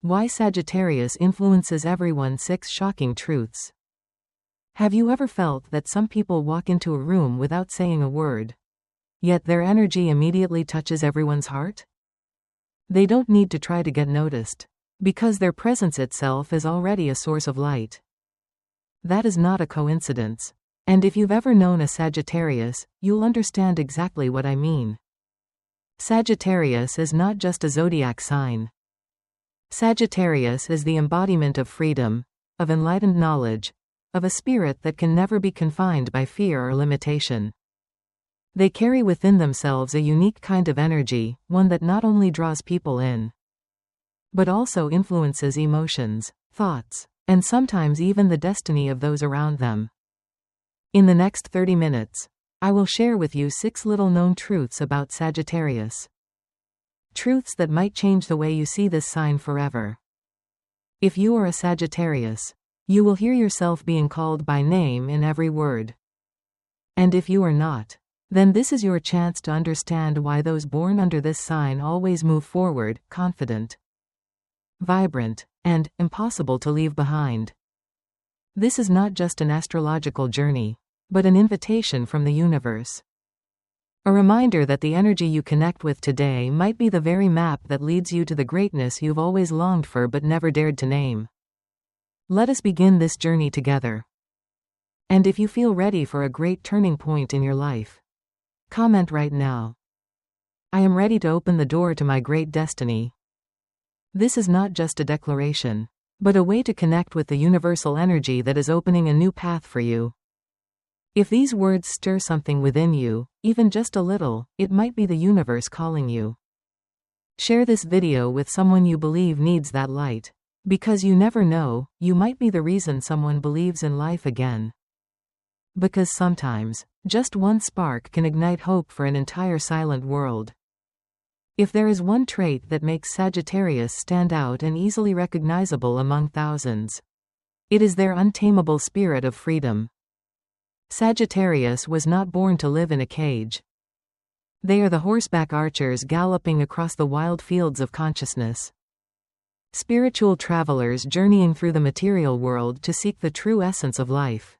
Why Sagittarius influences everyone. 6 shocking truths. Have you ever felt that some people walk into a room without saying a word, yet their energy immediately touches everyone's heart? They don't need to try to get noticed, because their presence itself is already a source of light. That is not a coincidence. And if you've ever known a Sagittarius, you'll understand exactly what I mean. Sagittarius is not just a zodiac sign. Sagittarius is the embodiment of freedom, of enlightened knowledge, of a spirit that can never be confined by fear or limitation. They carry within themselves a unique kind of energy, one that not only draws people in, but also influences emotions, thoughts, and sometimes even the destiny of those around them. In the next 30 minutes, I will share with you 6 little-known truths about Sagittarius. Truths that might change the way you see this sign forever. If you are a Sagittarius, you will hear yourself being called by name in every word. And if you are not, then this is your chance to understand why those born under this sign always move forward, confident, vibrant, and impossible to leave behind. This is not just an astrological journey, but an invitation from the universe. A reminder that the energy you connect with today might be the very map that leads you to the greatness you've always longed for but never dared to name. Let us begin this journey together. And if you feel ready for a great turning point in your life, comment right now. I am ready to open the door to my great destiny. This is not just a declaration, but a way to connect with the universal energy that is opening a new path for you. If these words stir something within you, even just a little, it might be the universe calling you. Share this video with someone you believe needs that light. Because you never know, you might be the reason someone believes in life again. Because sometimes, just one spark can ignite hope for an entire silent world. If there is one trait that makes Sagittarius stand out and easily recognizable among thousands, it is their untamable spirit of freedom. Sagittarius was not born to live in a cage. They are the horseback archers galloping across the wild fields of consciousness. Spiritual travelers journeying through the material world to seek the true essence of life.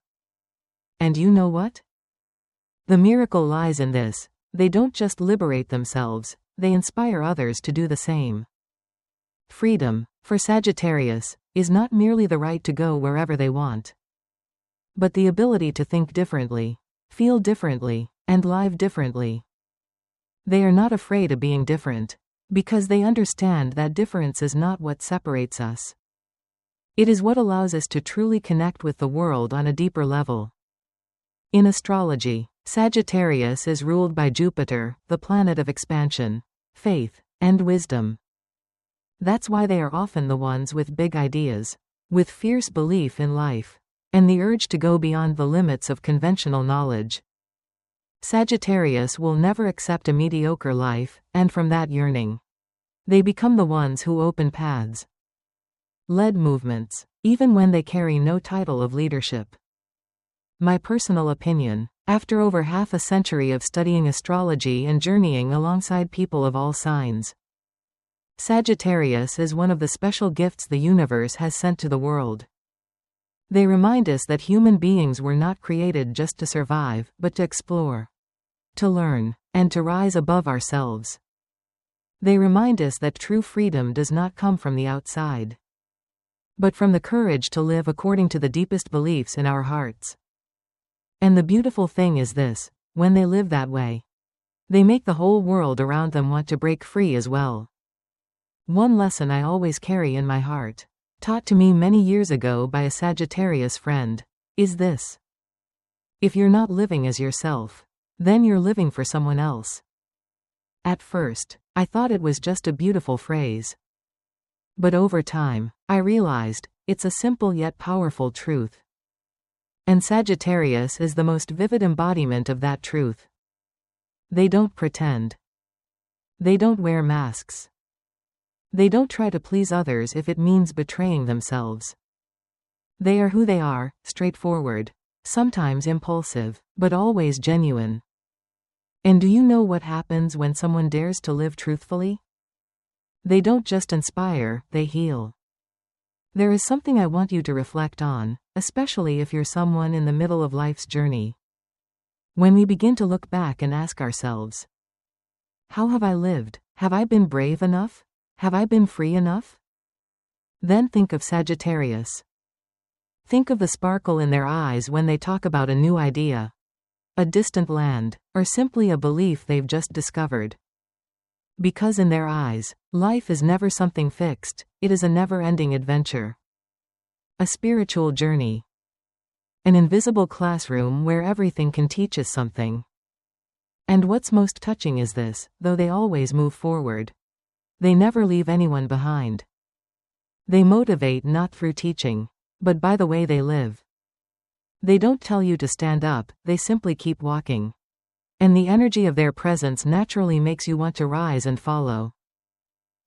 And you know what? The miracle lies in this: they don't just liberate themselves, they inspire others to do the same. Freedom, for Sagittarius, is not merely the right to go wherever they want, but the ability to think differently, feel differently, and live differently. They are not afraid of being different, because they understand that difference is not what separates us. It is what allows us to truly connect with the world on a deeper level. In astrology, Sagittarius is ruled by Jupiter, the planet of expansion, faith, and wisdom. That's why they are often the ones with big ideas, with fierce belief in life, and the urge to go beyond the limits of conventional knowledge. Sagittarius will never accept a mediocre life, and from that yearning, they become the ones who open paths, lead movements, even when they carry no title of leadership. My personal opinion, after over half a century of studying astrology and journeying alongside people of all signs, Sagittarius is one of the special gifts the universe has sent to the world. They remind us that human beings were not created just to survive, but to explore, to learn, and to rise above ourselves. They remind us that true freedom does not come from the outside, but from the courage to live according to the deepest beliefs in our hearts. And the beautiful thing is this: when they live that way, they make the whole world around them want to break free as well. One lesson I always carry in my heart, taught to me many years ago by a Sagittarius friend, is this: if you're not living as yourself, then you're living for someone else. At first, I thought it was just a beautiful phrase. But over time, I realized, it's a simple yet powerful truth. And Sagittarius is the most vivid embodiment of that truth. They don't pretend. They don't wear masks. They don't try to please others if it means betraying themselves. They are who they are, straightforward, sometimes impulsive, but always genuine. And do you know what happens when someone dares to live truthfully? They don't just inspire, they heal. There is something I want you to reflect on, especially if you're someone in the middle of life's journey. When we begin to look back and ask ourselves, how have I lived? Have I been brave enough? Have I been free enough? Then think of Sagittarius. Think of the sparkle in their eyes when they talk about a new idea, a distant land, or simply a belief they've just discovered. Because in their eyes, life is never something fixed, it is a never-ending adventure. A spiritual journey. An invisible classroom where everything can teach us something. And what's most touching is this, though they always move forward, they never leave anyone behind. They motivate not through teaching, but by the way they live. They don't tell you to stand up, they simply keep walking. And the energy of their presence naturally makes you want to rise and follow.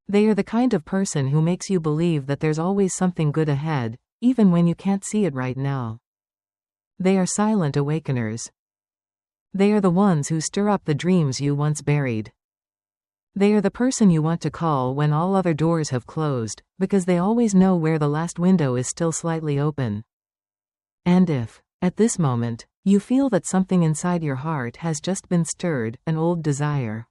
They are the kind of person who makes you believe that there's always something good ahead, even when you can't see it right now. They are silent awakeners. They are the ones who stir up the dreams you once buried. They are the person you want to call when all other doors have closed, because they always know where the last window is still slightly open. And if, at this moment, you feel that something inside your heart has just been stirred, an old desire,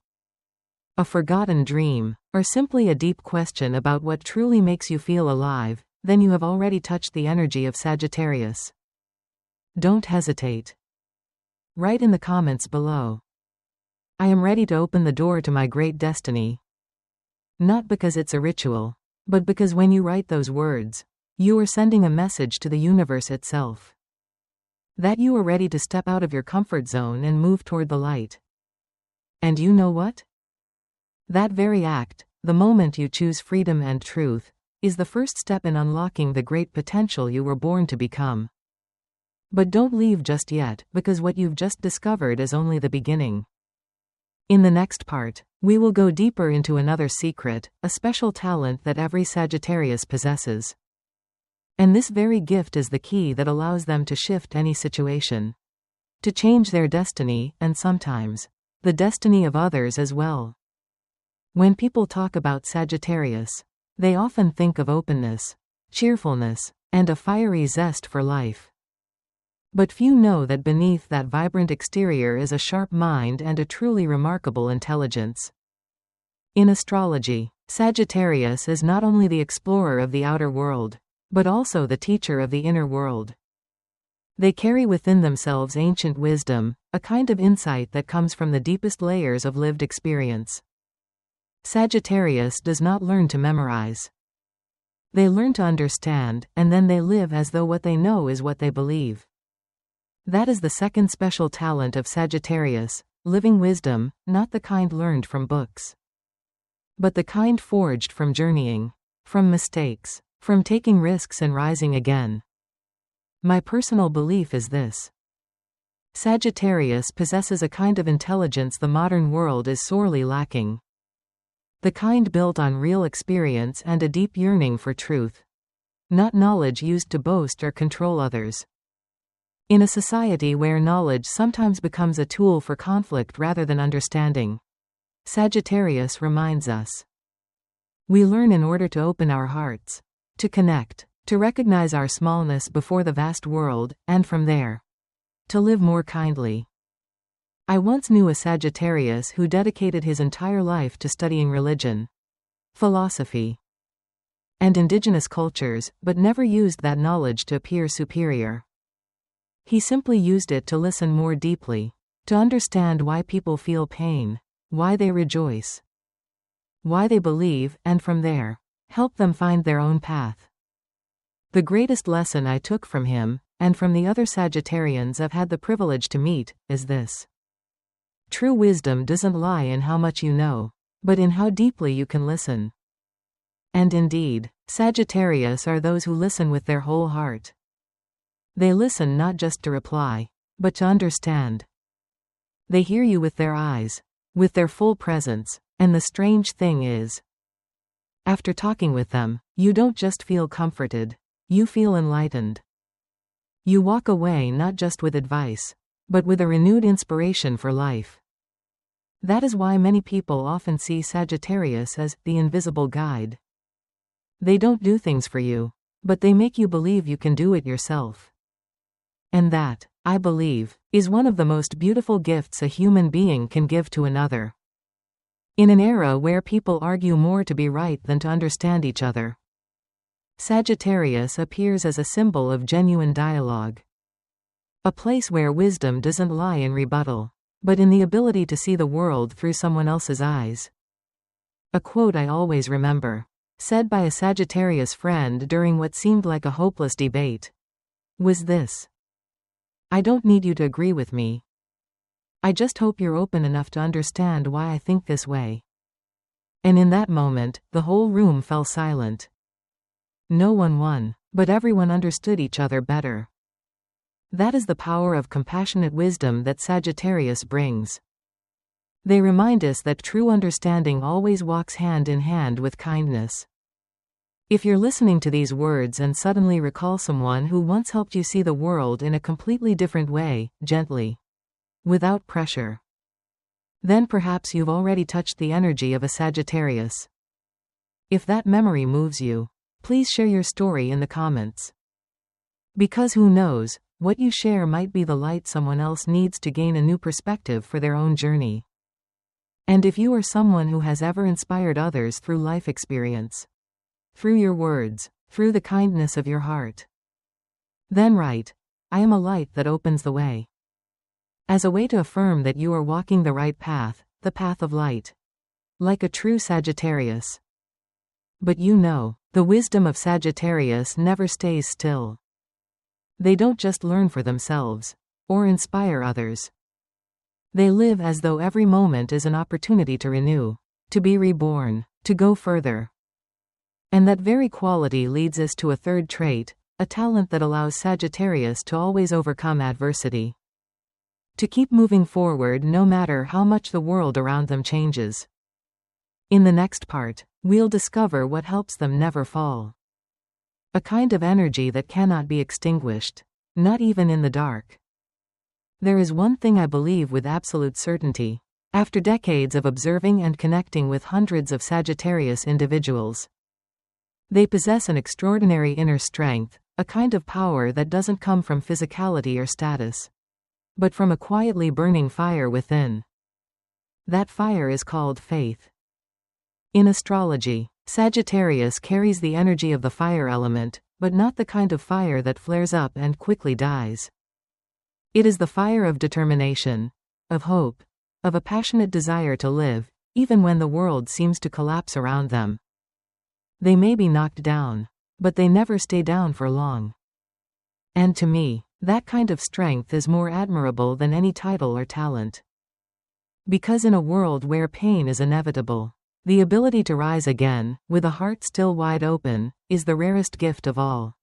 a forgotten dream, or simply a deep question about what truly makes you feel alive, then you have already touched the energy of Sagittarius. Don't hesitate. Write in the comments below, I am ready to open the door to my great destiny. Not because it's a ritual, but because when you write those words, you are sending a message to the universe itself. That you are ready to step out of your comfort zone and move toward the light. And you know what? That very act, the moment you choose freedom and truth, is the first step in unlocking the great potential you were born to become. But don't leave just yet, because what you've just discovered is only the beginning. In the next part, we will go deeper into another secret, a special talent that every Sagittarius possesses. And this very gift is the key that allows them to shift any situation, to change their destiny, and sometimes, the destiny of others as well. When people talk about Sagittarius, they often think of openness, cheerfulness, and a fiery zest for life. But few know that beneath that vibrant exterior is a sharp mind and a truly remarkable intelligence. In astrology, Sagittarius is not only the explorer of the outer world, but also the teacher of the inner world. They carry within themselves ancient wisdom, a kind of insight that comes from the deepest layers of lived experience. Sagittarius does not learn to memorize. They learn to understand, and then they live as though what they know is what they believe. That is the second special talent of Sagittarius, living wisdom, not the kind learned from books, but the kind forged from journeying, from mistakes, from taking risks and rising again. My personal belief is this. Sagittarius possesses a kind of intelligence the modern world is sorely lacking. The kind built on real experience and a deep yearning for truth. Not knowledge used to boast or control others. In a society where knowledge sometimes becomes a tool for conflict rather than understanding, Sagittarius reminds us. We learn in order to open our hearts, to connect, to recognize our smallness before the vast world, and from there, to live more kindly. I once knew a Sagittarius who dedicated his entire life to studying religion, philosophy, and indigenous cultures, but never used that knowledge to appear superior. He simply used it to listen more deeply, to understand why people feel pain, why they rejoice, why they believe, and from there, help them find their own path. The greatest lesson I took from him, and from the other Sagittarians I've had the privilege to meet, is this. True wisdom doesn't lie in how much you know, but in how deeply you can listen. And indeed, Sagittarius are those who listen with their whole heart. They listen not just to reply, but to understand. They hear you with their eyes, with their full presence, and the strange thing is, after talking with them, you don't just feel comforted, you feel enlightened. You walk away not just with advice, but with a renewed inspiration for life. That is why many people often see Sagittarius as the invisible guide. They don't do things for you, but they make you believe you can do it yourself. And that, I believe, is one of the most beautiful gifts a human being can give to another. In an era where people argue more to be right than to understand each other, Sagittarius appears as a symbol of genuine dialogue. A place where wisdom doesn't lie in rebuttal, but in the ability to see the world through someone else's eyes. A quote I always remember, said by a Sagittarius friend during what seemed like a hopeless debate, was this: "I don't need you to agree with me. I just hope you're open enough to understand why I think this way." And in that moment, the whole room fell silent. No one won, but everyone understood each other better. That is the power of compassionate wisdom that Sagittarius brings. They remind us that true understanding always walks hand in hand with kindness. If you're listening to these words and suddenly recall someone who once helped you see the world in a completely different way, gently, without pressure, then perhaps you've already touched the energy of a Sagittarius. If that memory moves you, please share your story in the comments. Because who knows, what you share might be the light someone else needs to gain a new perspective for their own journey. And if you are someone who has ever inspired others through life experience, through your words, through the kindness of your heart, then write, "I am a light that opens the way," as a way to affirm that you are walking the right path, the path of light, like a true Sagittarius. But you know, the wisdom of Sagittarius never stays still. They don't just learn for themselves, or inspire others. They live as though every moment is an opportunity to renew, to be reborn, to go further. And that very quality leads us to a third trait, a talent that allows Sagittarius to always overcome adversity. To keep moving forward no matter how much the world around them changes. In the next part, we'll discover what helps them never fall. A kind of energy that cannot be extinguished, not even in the dark. There is one thing I believe with absolute certainty. After decades of observing and connecting with hundreds of Sagittarius individuals, they possess an extraordinary inner strength, a kind of power that doesn't come from physicality or status, but from a quietly burning fire within. That fire is called faith. In astrology, Sagittarius carries the energy of the fire element, but not the kind of fire that flares up and quickly dies. It is the fire of determination, of hope, of a passionate desire to live, even when the world seems to collapse around them. They may be knocked down, but they never stay down for long. And to me, that kind of strength is more admirable than any title or talent. Because in a world where pain is inevitable, the ability to rise again, with a heart still wide open, is the rarest gift of all.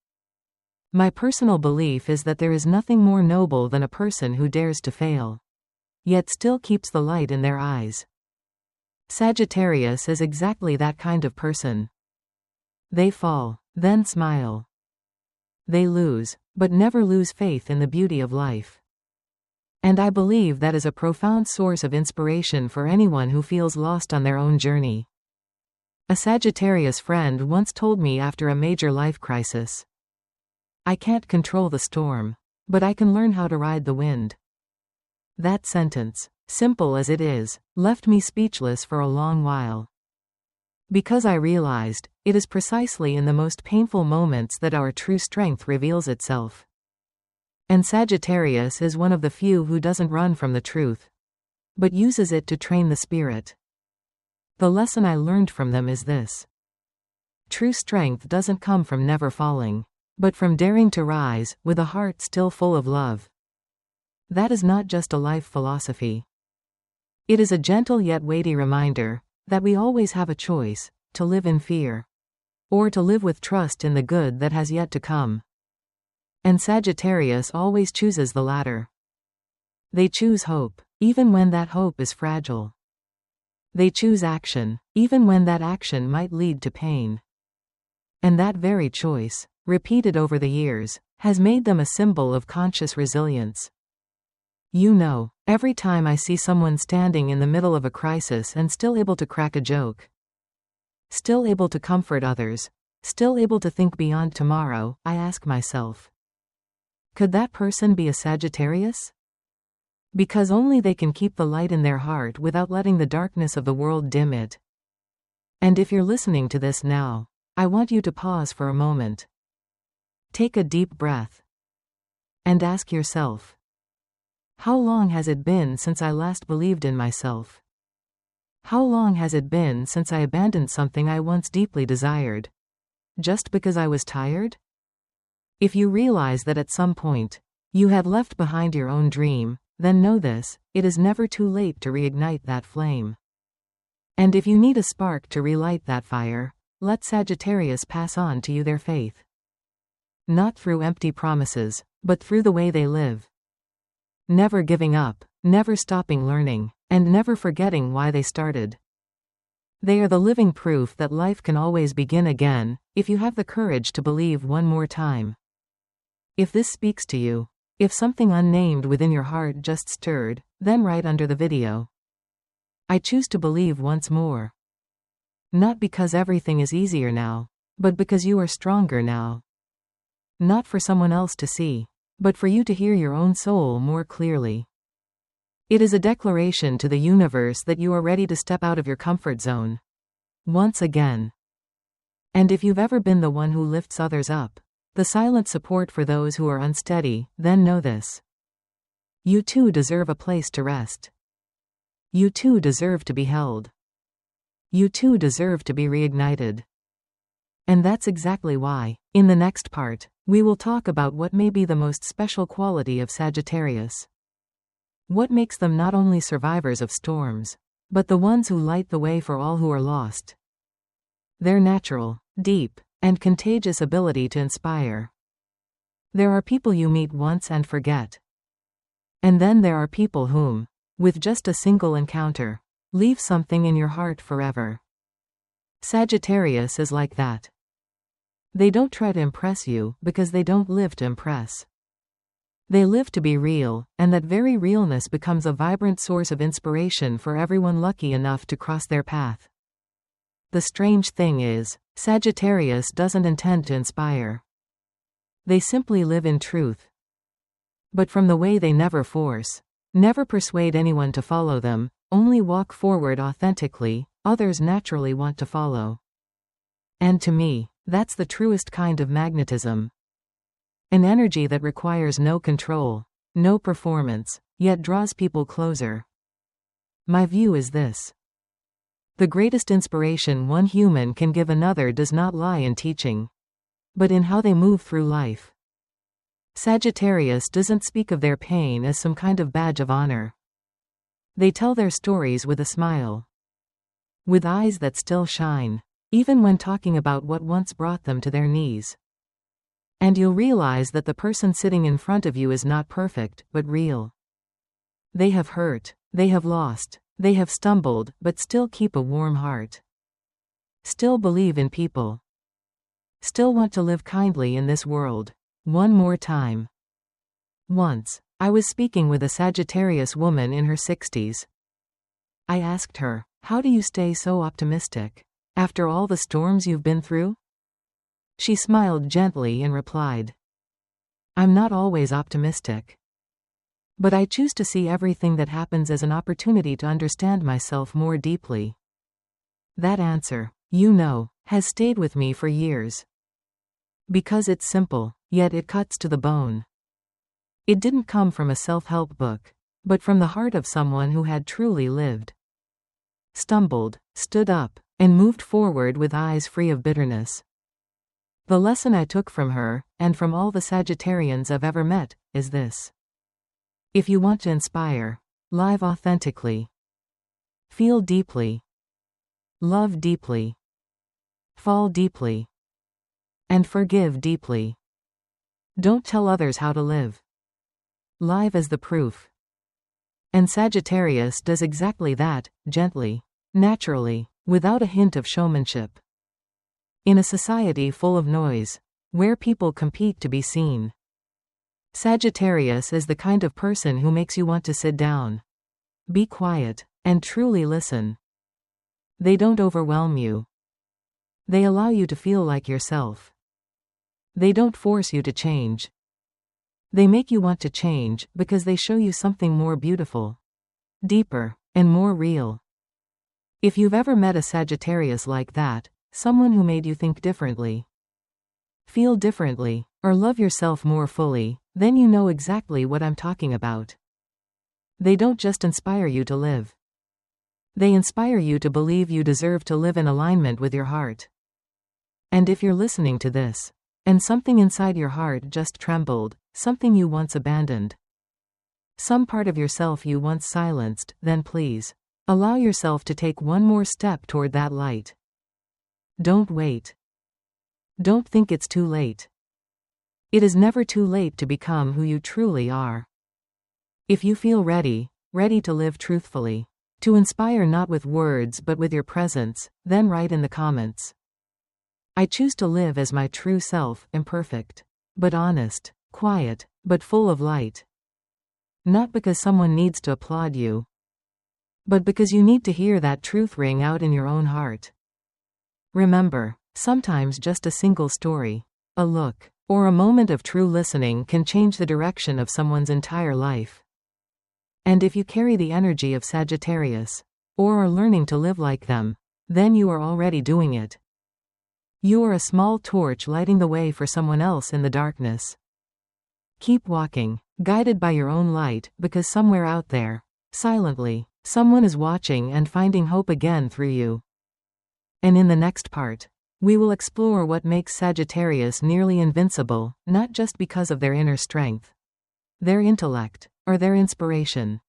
My personal belief is that there is nothing more noble than a person who dares to fail, yet still keeps the light in their eyes. Sagittarius is exactly that kind of person. They fall, then smile. They lose, but never lose faith in the beauty of life. And I believe that is a profound source of inspiration for anyone who feels lost on their own journey. A Sagittarius friend once told me after a major life crisis, "I can't control the storm, but I can learn how to ride the wind." That sentence, simple as it is, left me speechless for a long while. Because I realized, it is precisely in the most painful moments that our true strength reveals itself. And Sagittarius is one of the few who doesn't run from the truth, but uses it to train the spirit. The lesson I learned from them is this: true strength doesn't come from never falling, but from daring to rise, with a heart still full of love. That is not just a life philosophy. It is a gentle yet weighty reminder that we always have a choice, to live in fear, or to live with trust in the good that has yet to come. And Sagittarius always chooses the latter. They choose hope, even when that hope is fragile. They choose action, even when that action might lead to pain. And that very choice, repeated over the years, has made them a symbol of conscious resilience. You know, every time I see someone standing in the middle of a crisis and still able to crack a joke, still able to comfort others, Still able to think beyond tomorrow, I ask myself. Could that person be a Sagittarius? Because only they can keep the light in their heart without letting the darkness of the world dim it. And if you're listening to this now, I want you to pause for a moment. Take a deep breath. And ask yourself, how long has it been since I last believed in myself? How long has it been since I abandoned something I once deeply desired? Just because I was tired? If you realize that at some point, you had left behind your own dream, then know this, it is never too late to reignite that flame. And if you need a spark to relight that fire, let Sagittarius pass on to you their faith. Not through empty promises, but through the way they live. Never giving up, never stopping learning, and never forgetting why they started. They are the living proof that life can always begin again, if you have the courage to believe one more time. If this speaks to you, if something unnamed within your heart just stirred, then write under the video. I choose to believe once more. Not because everything is easier now, but because you are stronger now. Not for someone else to see, but for you to hear your own soul more clearly. It is a declaration to the universe that you are ready to step out of your comfort zone. Once again. And if you've ever been the one who lifts others up, the silent support for those who are unsteady, then know this. You too deserve a place to rest. You too deserve to be held. You too deserve to be reignited. And that's exactly why, in the next part, we will talk about what may be the most special quality of Sagittarius. What makes them not only survivors of storms, but the ones who light the way for all who are lost. Their natural, deep, and contagious ability to inspire. There are people you meet once and forget. And then there are people whom, with just a single encounter, leave something in your heart forever. Sagittarius is like that. They don't try to impress you because they don't live to impress. They live to be real, and that very realness becomes a vibrant source of inspiration for everyone lucky enough to cross their path. The strange thing is, Sagittarius doesn't intend to inspire. They simply live in truth. But from the way they never force, never persuade anyone to follow them, only walk forward authentically, others naturally want to follow. And to me, that's the truest kind of magnetism. An energy that requires no control, no performance, yet draws people closer. My view is this. The greatest inspiration one human can give another does not lie in teaching, but in how they move through life. Sagittarius doesn't speak of their pain as some kind of badge of honor. They tell their stories with a smile. With eyes that still shine, even when talking about what once brought them to their knees. And you'll realize that the person sitting in front of you is not perfect, but real. They have hurt, they have lost, they have stumbled, but still keep a warm heart. Still believe in people. Still want to live kindly in this world. One more time. Once, I was speaking with a Sagittarius woman in her 60s. I asked her, how do you stay so optimistic, after all the storms you've been through? She smiled gently and replied, I'm not always optimistic. But I choose to see everything that happens as an opportunity to understand myself more deeply. That answer, has stayed with me for years. Because it's simple, yet it cuts to the bone. It didn't come from a self-help book, but from the heart of someone who had truly lived. Stumbled, stood up, and moved forward with eyes free of bitterness. The lesson I took from her, and from all the Sagittarians I've ever met, is this. If you want to inspire, live authentically. Feel deeply. Love deeply. Fall deeply. And forgive deeply. Don't tell others how to live. Live as the proof. And Sagittarius does exactly that, gently, naturally, without a hint of showmanship. In a society full of noise, where people compete to be seen, Sagittarius is the kind of person who makes you want to sit down, be quiet, and truly listen. They don't overwhelm you. They allow you to feel like yourself. They don't force you to change. They make you want to change because they show you something more beautiful, deeper, and more real. If you've ever met a Sagittarius like that, someone who made you think differently, feel differently, or love yourself more fully, then you know exactly what I'm talking about. They don't just inspire you to live. They inspire you to believe you deserve to live in alignment with your heart. And if you're listening to this, and something inside your heart just trembled, something you once abandoned, some part of yourself you once silenced, then please, allow yourself to take one more step toward that light. Don't wait. Don't think it's too late. It is never too late to become who you truly are. If you feel ready to live truthfully, to inspire not with words but with your presence, then write in the comments. I choose to live as my true self, imperfect, but honest, quiet, but full of light. Not because someone needs to applaud you, but because you need to hear that truth ring out in your own heart. Remember, sometimes just a single story, a look, or a moment of true listening can change the direction of someone's entire life. And if you carry the energy of Sagittarius, or are learning to live like them, then you are already doing it. You are a small torch lighting the way for someone else in the darkness. Keep walking, guided by your own light, because somewhere out there, silently, someone is watching and finding hope again through you. And in the next part, we will explore what makes Sagittarius nearly invincible, not just because of their inner strength, their intellect, or their inspiration,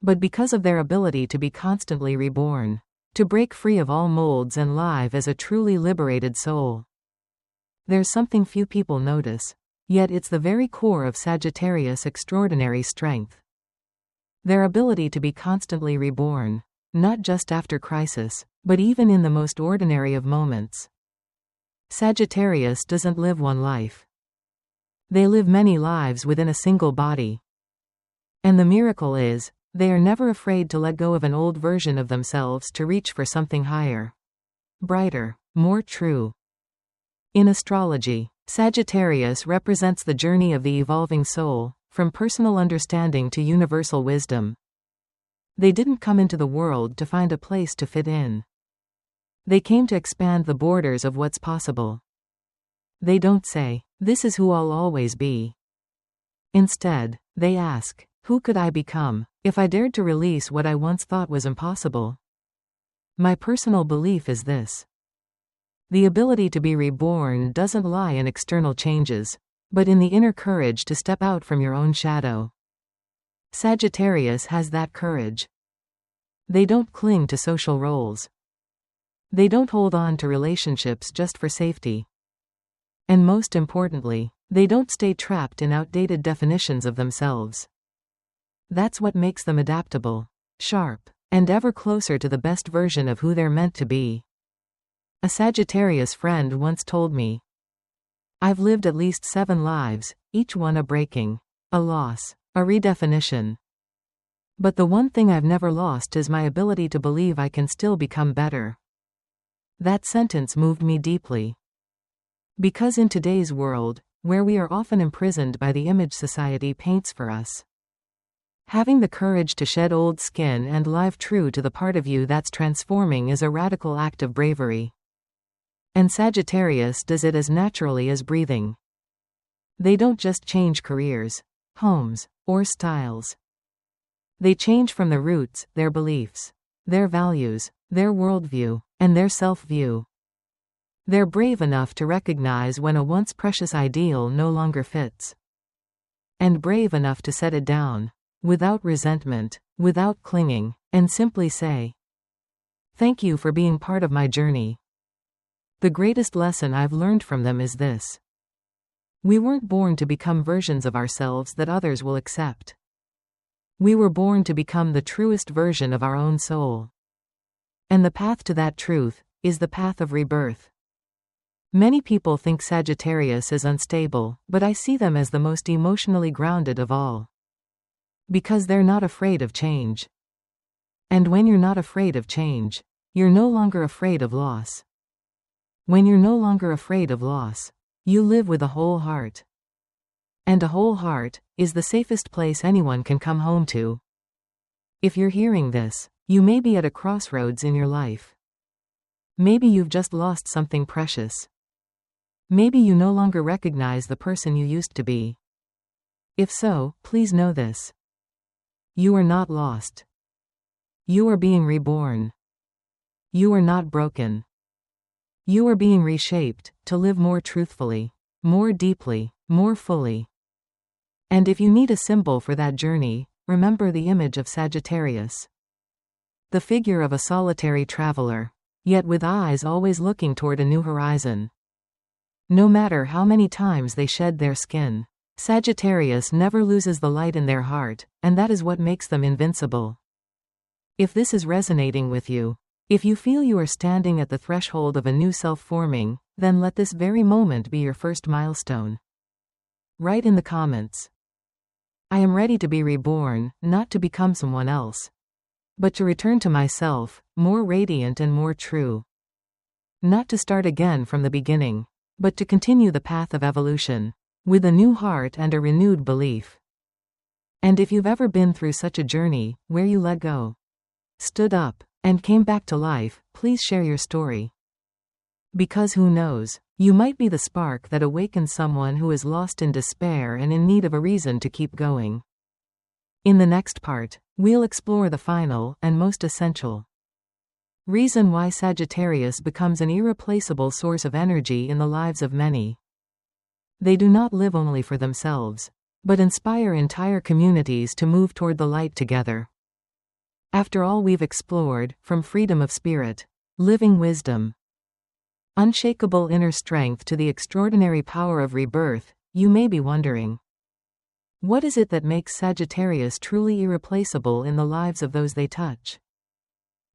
but because of their ability to be constantly reborn, to break free of all molds and live as a truly liberated soul. There's something few people notice, yet it's the very core of Sagittarius' extraordinary strength. Their ability to be constantly reborn, not just after crisis, but even in the most ordinary of moments. Sagittarius doesn't live one life. They live many lives within a single body. And the miracle is, they are never afraid to let go of an old version of themselves to reach for something higher, brighter, more true. In astrology, Sagittarius represents the journey of the evolving soul, from personal understanding to universal wisdom. They didn't come into the world to find a place to fit in. They came to expand the borders of what's possible. They don't say, "This is who I'll always be." Instead, they ask, "Who could I become if I dared to release what I once thought was impossible?" My personal belief is this. The ability to be reborn doesn't lie in external changes, but in the inner courage to step out from your own shadow. Sagittarius has that courage. They don't cling to social roles. They don't hold on to relationships just for safety. And most importantly, they don't stay trapped in outdated definitions of themselves. That's what makes them adaptable, sharp, and ever closer to the best version of who they're meant to be. A Sagittarius friend once told me, "I've lived at least 7 lives, each one a breaking, a loss, a redefinition. But the one thing I've never lost is my ability to believe I can still become better." That sentence moved me deeply. Because in today's world, where we are often imprisoned by the image society paints for us, having the courage to shed old skin and live true to the part of you that's transforming is a radical act of bravery. And Sagittarius does it as naturally as breathing. They don't just change careers, homes, or styles. They change from the roots, their beliefs, their values, their worldview, and their self-view. They're brave enough to recognize when a once precious ideal no longer fits. And brave enough to set it down, without resentment, without clinging, and simply say, "Thank you for being part of my journey." The greatest lesson I've learned from them is this. We weren't born to become versions of ourselves that others will accept. We were born to become the truest version of our own soul. And the path to that truth is the path of rebirth. Many people think Sagittarius is unstable, but I see them as the most emotionally grounded of all. Because they're not afraid of change. And when you're not afraid of change, you're no longer afraid of loss. When you're no longer afraid of loss, you live with a whole heart. And a whole heart is the safest place anyone can come home to. If you're hearing this, you may be at a crossroads in your life. Maybe you've just lost something precious. Maybe you no longer recognize the person you used to be. If so, please know this. You are not lost. You are being reborn. You are not broken. You are being reshaped to live more truthfully, more deeply, more fully. And if you need a symbol for that journey, remember the image of Sagittarius. The figure of a solitary traveler, yet with eyes always looking toward a new horizon. No matter how many times they shed their skin, Sagittarius never loses the light in their heart, and that is what makes them invincible. If this is resonating with you, if you feel you are standing at the threshold of a new self forming, then let this very moment be your first milestone. Write in the comments. I am ready to be reborn, not to become someone else, but to return to myself, more radiant and more true. Not to start again from the beginning, but to continue the path of evolution, with a new heart and a renewed belief. And if you've ever been through such a journey, where you let go, stood up, and came back to life, please share your story. Because who knows, you might be the spark that awakens someone who is lost in despair and in need of a reason to keep going. In the next part, we'll explore the final, and most essential reason why Sagittarius becomes an irreplaceable source of energy in the lives of many. They do not live only for themselves, but inspire entire communities to move toward the light together. After all we've explored, from freedom of spirit, living wisdom, unshakable inner strength to the extraordinary power of rebirth, you may be wondering, what is it that makes Sagittarius truly irreplaceable in the lives of those they touch?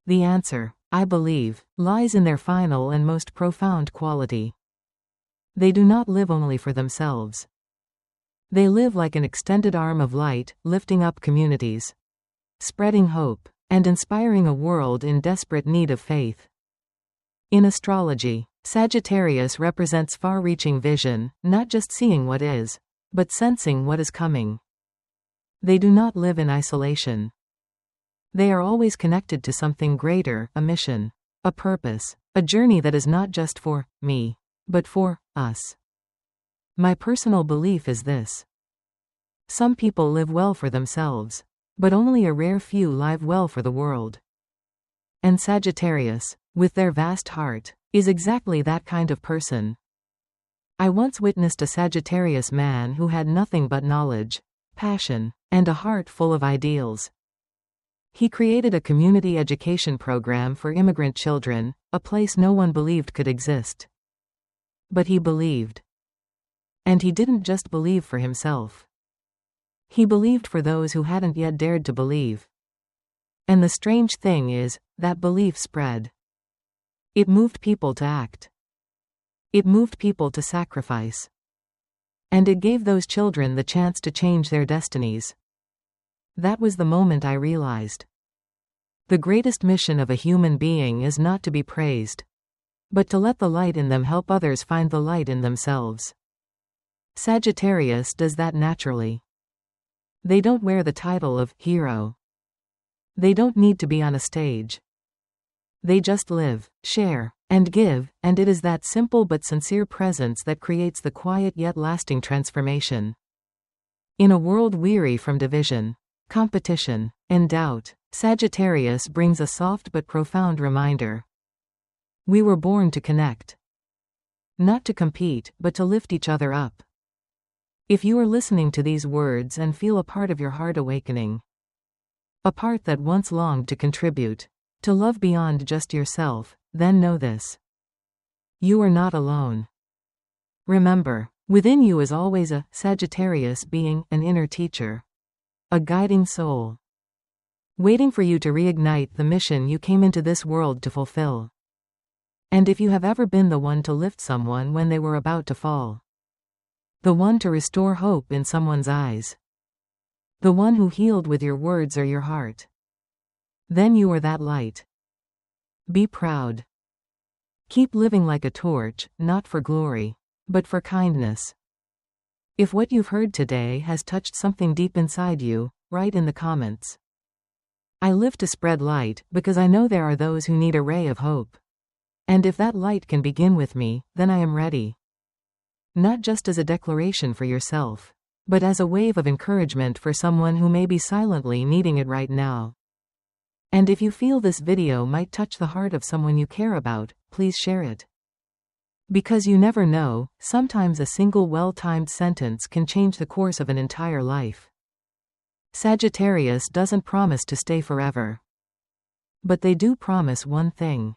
The answer, I believe, lies in their final and most profound quality. They do not live only for themselves. They live like an extended arm of light, lifting up communities, spreading hope, and inspiring a world in desperate need of faith. In astrology, Sagittarius represents far-reaching vision, not just seeing what is, but sensing what is coming. They do not live in isolation. They are always connected to something greater, a mission, a purpose, a journey that is not just for me, but for us. My personal belief is this. Some people live well for themselves, but only a rare few live well for the world. And Sagittarius, with their vast heart, is exactly that kind of person. I once witnessed a Sagittarius man who had nothing but knowledge, passion, and a heart full of ideals. He created a community education program for immigrant children, a place no one believed could exist. But he believed. And he didn't just believe for himself. He believed for those who hadn't yet dared to believe. And the strange thing is, that belief spread. It moved people to act. It moved people to sacrifice. And it gave those children the chance to change their destinies. That was the moment I realized. The greatest mission of a human being is not to be praised, but to let the light in them help others find the light in themselves. Sagittarius does that naturally. They don't wear the title of hero. They don't need to be on a stage. They just live, share, and give, and it is that simple but sincere presence that creates the quiet yet lasting transformation. In a world weary from division, competition, and doubt, Sagittarius brings a soft but profound reminder. We were born to connect. Not to compete, but to lift each other up. If you are listening to these words and feel a part of your heart awakening, a part that once longed to contribute, to love beyond just yourself, then know this. You are not alone. Remember, within you is always a Sagittarius being, an inner teacher, a guiding soul, waiting for you to reignite the mission you came into this world to fulfill. And if you have ever been the one to lift someone when they were about to fall, the one to restore hope in someone's eyes, the one who healed with your words or your heart, then you are that light. Be proud. Keep living like a torch, not for glory, but for kindness. If what you've heard today has touched something deep inside you, write in the comments. I live to spread light, because I know there are those who need a ray of hope. And if that light can begin with me, then I am ready. Not just as a declaration for yourself, but as a wave of encouragement for someone who may be silently needing it right now. And if you feel this video might touch the heart of someone you care about, please share it. Because you never know, sometimes a single well-timed sentence can change the course of an entire life. Sagittarius doesn't promise to stay forever. But they do promise one thing.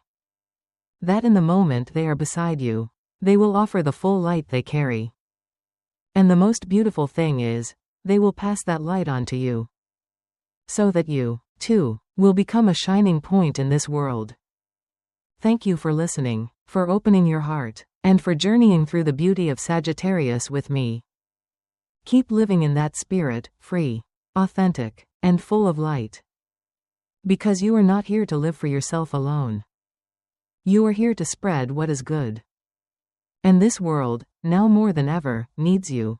That in the moment they are beside you, they will offer the full light they carry. And the most beautiful thing is, they will pass that light on to you. So that you, too, will become a shining point in this world. Thank you for listening, for opening your heart, and for journeying through the beauty of Sagittarius with me. Keep living in that spirit, free, authentic, and full of light. Because you are not here to live for yourself alone. You are here to spread what is good. And this world, now more than ever, needs you.